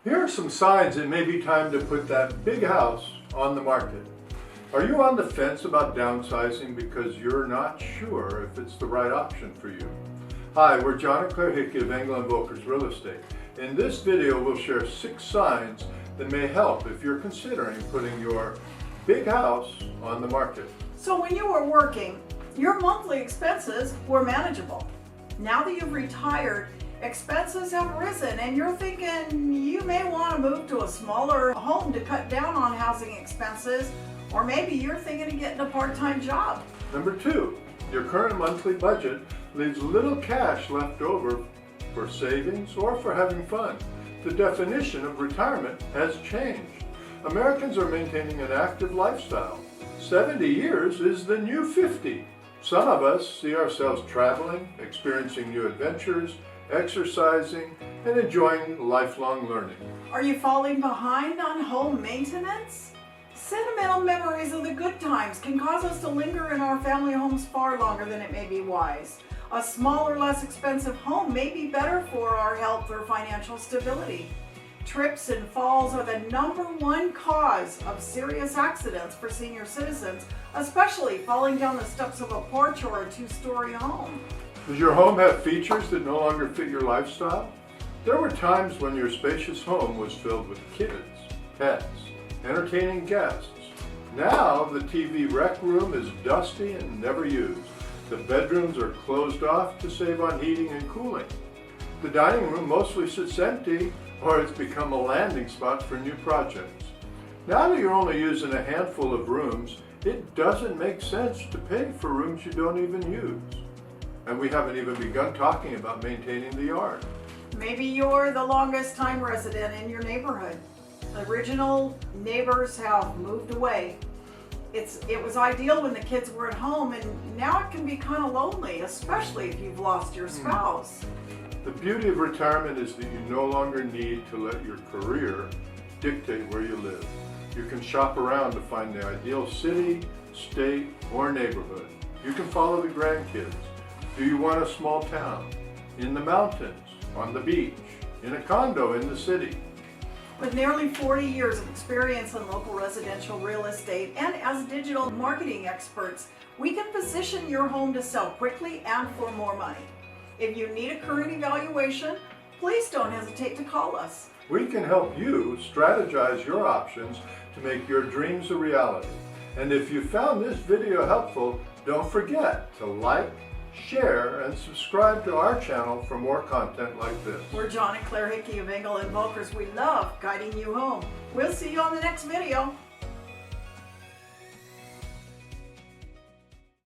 Here are some signs it may be time to put that big house on the market. Are you on the fence about downsizing because you're not sure if it's the right option for you? Hi, we're John and Claire.Hickey of Engel and Voelkers Real Estate. In this video, we'll share 6 signs that may help if you're considering putting your big house on the market. So when you were working, your monthly expenses were manageable. Now that you've retired, expenses have risen and you're thinking you may want to move to a smaller home to cut down on housing expenses, or maybe you're thinking of getting a part-time job. Number 2, your current monthly budget leaves little cash left over for savings or for having fun. The definition of retirement has changed. Americans are maintaining an active lifestyle. 70 years is the new 50. Some of us see ourselves traveling, experiencing new adventures, exercising, and enjoying lifelong learning. Are you falling behind on home maintenance? Sentimental memories of the good times can cause us to linger in our family homes far longer than it may be wise. A smaller, less expensive home may be better for our health or financial stability. Trips and falls are the #1 cause of serious accidents for senior citizens, especially falling down the steps of a porch or a 2-story home. Does your home have features that no longer fit your lifestyle? There were times when your spacious home was filled with kids, pets, entertaining guests. Now the TV rec room is dusty and never used. The bedrooms are closed off to save on heating and cooling. The dining room mostly sits empty, or it's become a landing spot for new projects. Now that you're only using a handful of rooms, it doesn't make sense to pay for rooms you don't even use. And we haven't even begun talking about maintaining the yard. Maybe you're the longest time resident in your neighborhood. Original neighbors have moved away. It was ideal when the kids were at home, and now it can be kind of lonely, especially if you've lost your spouse. The beauty of retirement is that you no longer need to let your career dictate where you live. You can shop around to find the ideal city, state, or neighborhood. You can follow the grandkids. Do you want a small town? In the mountains, on the beach, in a condo in the city? With nearly 40 years of experience in local residential real estate and as digital marketing experts, we can position your home to sell quickly and for more money. If you need a current evaluation, please don't hesitate to call us. We can help you strategize your options to make your dreams a reality. And if you found this video helpful, don't forget to like, share, and subscribe to our channel for more content like this. We're John and Claire Hickey of Engel and Voelkers. We love guiding you home. We'll see you on the next video.